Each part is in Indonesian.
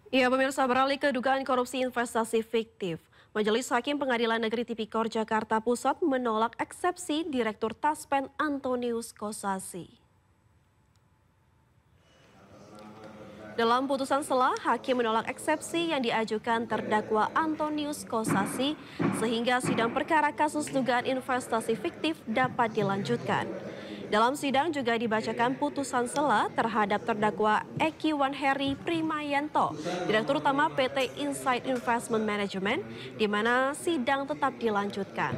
Ya, pemirsa, beralih ke dugaan korupsi investasi fiktif. Majelis Hakim Pengadilan Negeri Tipikor Jakarta Pusat menolak eksepsi Direktur Taspen Antonius Kosasi. Dalam putusan sela, hakim menolak eksepsi yang diajukan terdakwa Antonius Kosasi sehingga sidang perkara kasus dugaan investasi fiktif dapat dilanjutkan. Dalam sidang juga dibacakan putusan sela terhadap terdakwa Eki Wanheri Primayanto, Direktur Utama PT Insight Investment Management, di mana sidang tetap dilanjutkan.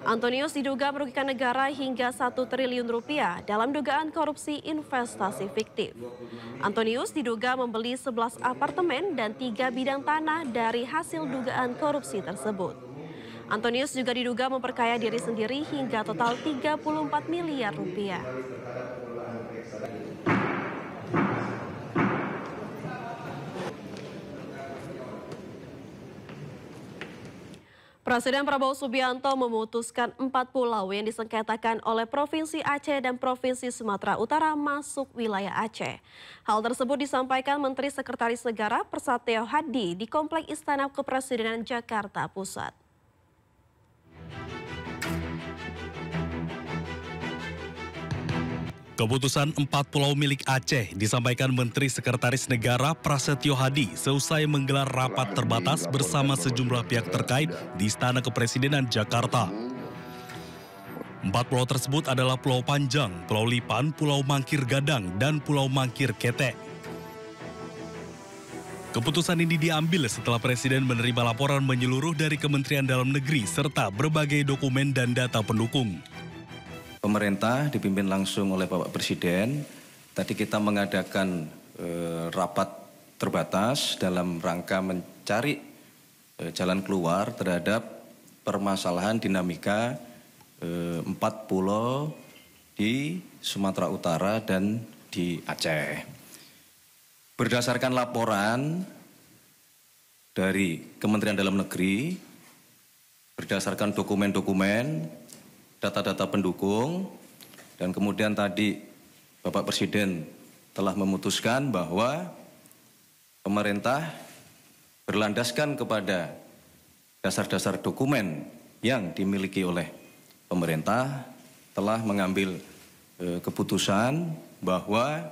Antonius diduga merugikan negara hingga 1 triliun rupiah dalam dugaan korupsi investasi fiktif. Antonius diduga membeli 11 apartemen dan 3 bidang tanah dari hasil dugaan korupsi tersebut. Antonius juga diduga memperkaya diri sendiri hingga total 34 miliar rupiah. Presiden Prabowo Subianto memutuskan 4 pulau yang disengketakan oleh Provinsi Aceh dan Provinsi Sumatera Utara masuk wilayah Aceh. Hal tersebut disampaikan Menteri Sekretaris Negara Prasetyo Hadi di Komplek Istana Kepresidenan Jakarta Pusat. Keputusan 4 pulau milik Aceh disampaikan Menteri Sekretaris Negara Prasetyo Hadi seusai menggelar rapat terbatas bersama sejumlah pihak terkait di Istana Kepresidenan Jakarta. 4 pulau tersebut adalah Pulau Panjang, Pulau Lipan, Pulau Mangkir Gadang, dan Pulau Mangkir Ketek. Keputusan ini diambil setelah Presiden menerima laporan menyeluruh dari Kementerian Dalam Negeri serta berbagai dokumen dan data pendukung. Pemerintah dipimpin langsung oleh Bapak Presiden, tadi kita mengadakan rapat terbatas dalam rangka mencari jalan keluar terhadap permasalahan dinamika 4 pulau di Sumatera Utara dan di Aceh. Berdasarkan laporan dari Kementerian Dalam Negeri, berdasarkan dokumen-dokumen, data-data pendukung, dan kemudian tadi Bapak Presiden telah memutuskan bahwa pemerintah berlandaskan kepada dasar-dasar dokumen yang dimiliki oleh pemerintah telah mengambil keputusan bahwa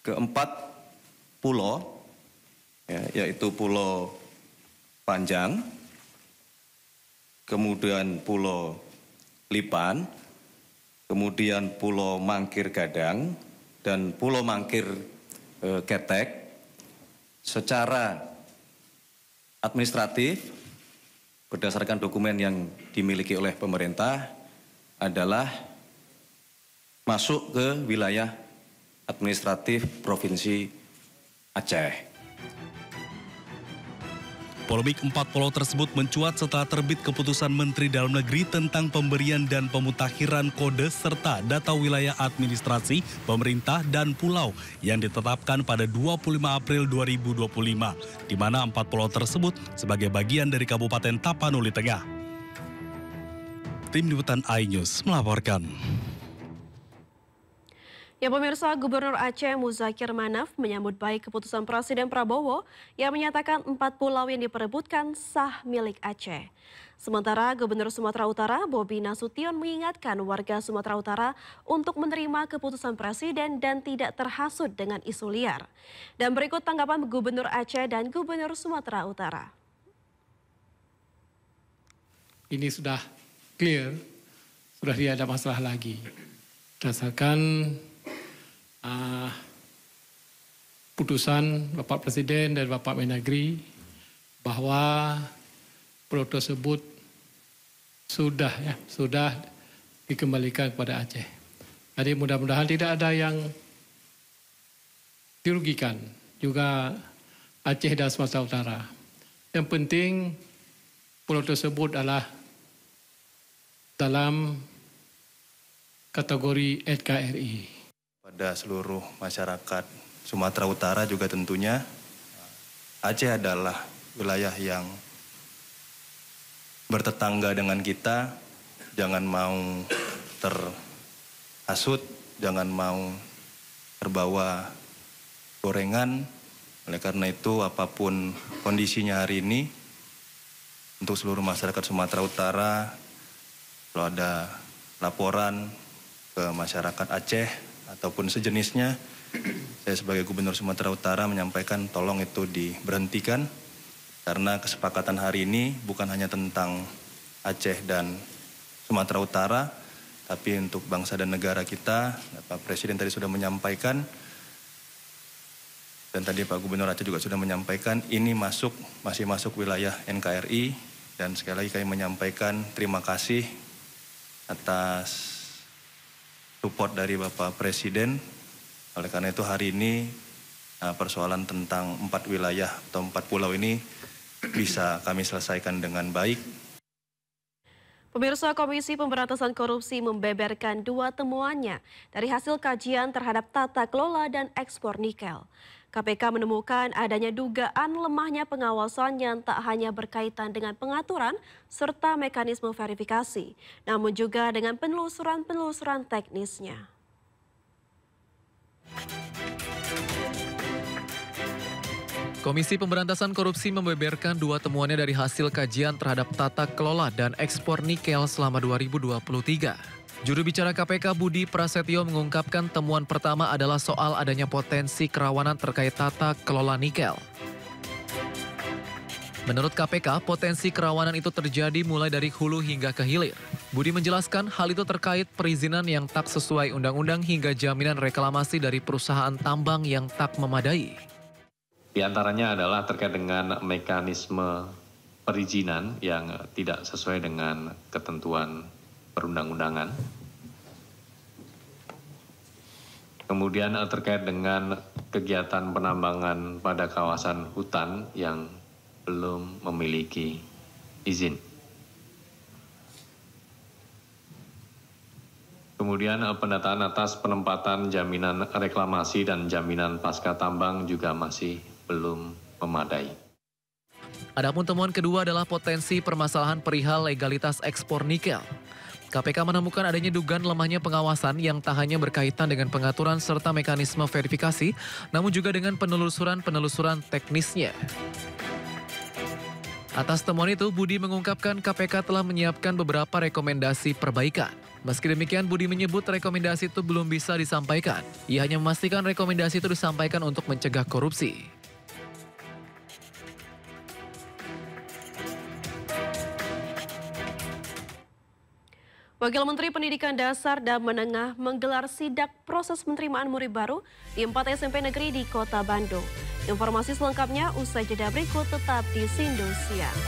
keempat pulau, yaitu Pulau Panjang, kemudian Pulau Lipan, kemudian Pulau Mangkir Gadang, dan Pulau Mangkir Ketek secara administratif berdasarkan dokumen yang dimiliki oleh pemerintah adalah masuk ke wilayah administratif Provinsi Aceh. Polemik 4 pulau tersebut mencuat setelah terbit keputusan Menteri Dalam Negeri tentang pemberian dan pemutakhiran kode serta data wilayah administrasi, pemerintah, dan pulau yang ditetapkan pada 25 April 2025, di mana 4 pulau tersebut sebagai bagian dari Kabupaten Tapanuli Tengah. Tim Liputan iNews melaporkan. Ya, pemirsa, Gubernur Aceh Muzakir Manaf menyambut baik keputusan Presiden Prabowo yang menyatakan 4 pulau yang diperebutkan sah milik Aceh. Sementara Gubernur Sumatera Utara Bobi Nasution mengingatkan warga Sumatera Utara untuk menerima keputusan Presiden dan tidak terhasut dengan isu liar. Dan berikut tanggapan Gubernur Aceh dan Gubernur Sumatera Utara. Ini sudah clear, sudah tidak ada masalah lagi. Berdasarkan putusan Bapak Presiden dan Bapak Mendagri bahwa pulau tersebut sudah dikembalikan kepada Aceh. Jadi mudah-mudahan tidak ada yang dirugikan, juga Aceh dan Sumatera Utara. Yang penting pulau tersebut adalah dalam kategori NKRI. Pada seluruh masyarakat Sumatera Utara juga tentunya Aceh adalah wilayah yang bertetangga dengan kita. Jangan mau terhasut, jangan mau terbawa gorengan Oleh karena itu, apapun kondisinya hari ini, untuk seluruh masyarakat Sumatera Utara, kalau ada laporan ke masyarakat Aceh ataupun sejenisnya, saya sebagai Gubernur Sumatera Utara menyampaikan tolong itu diberhentikan, karena kesepakatan hari ini bukan hanya tentang Aceh dan Sumatera Utara, tapi untuk bangsa dan negara kita. Pak Presiden tadi sudah menyampaikan, dan tadi Pak Gubernur Aceh juga sudah menyampaikan, ini masih masuk wilayah NKRI, dan sekali lagi kami menyampaikan terima kasih atas support dari Bapak Presiden. Oleh karena itu hari ini persoalan tentang 4 wilayah atau 4 pulau ini bisa kami selesaikan dengan baik. Pemirsa, Komisi Pemberantasan Korupsi membeberkan 2 temuannya dari hasil kajian terhadap tata kelola dan ekspor nikel. KPK menemukan adanya dugaan lemahnya pengawasan yang tak hanya berkaitan dengan pengaturan serta mekanisme verifikasi, namun juga dengan penelusuran teknisnya. Komisi Pemberantasan Korupsi membeberkan 2 temuannya dari hasil kajian terhadap tata kelola dan ekspor nikel selama 2023. Juru bicara KPK Budi Prasetyo mengungkapkan temuan pertama adalah soal adanya potensi kerawanan terkait tata kelola nikel. Menurut KPK, potensi kerawanan itu terjadi mulai dari hulu hingga ke hilir. Budi menjelaskan hal itu terkait perizinan yang tak sesuai undang-undang hingga jaminan reklamasi dari perusahaan tambang yang tak memadai. Di antaranya adalah terkait dengan mekanisme perizinan yang tidak sesuai dengan ketentuan perundang-undangan. Kemudian terkait dengan kegiatan penambangan pada kawasan hutan yang belum memiliki izin. Kemudian pendataan atas penempatan jaminan reklamasi dan jaminan pasca tambang juga masih belum memadai. Adapun temuan kedua adalah potensi permasalahan perihal legalitas ekspor nikel. KPK menemukan adanya dugaan lemahnya pengawasan yang tak hanya berkaitan dengan pengaturan serta mekanisme verifikasi, namun juga dengan penelusuran teknisnya. Atas temuan itu, Budi mengungkapkan KPK telah menyiapkan beberapa rekomendasi perbaikan. Meski demikian, Budi menyebut rekomendasi itu belum bisa disampaikan. Ia hanya memastikan rekomendasi itu disampaikan untuk mencegah korupsi. Wakil Menteri Pendidikan Dasar dan Menengah menggelar sidak proses penerimaan murid baru di 4 SMP negeri di Kota Bandung. Informasi selengkapnya usai jeda berikut, tetap di Sindo Siang.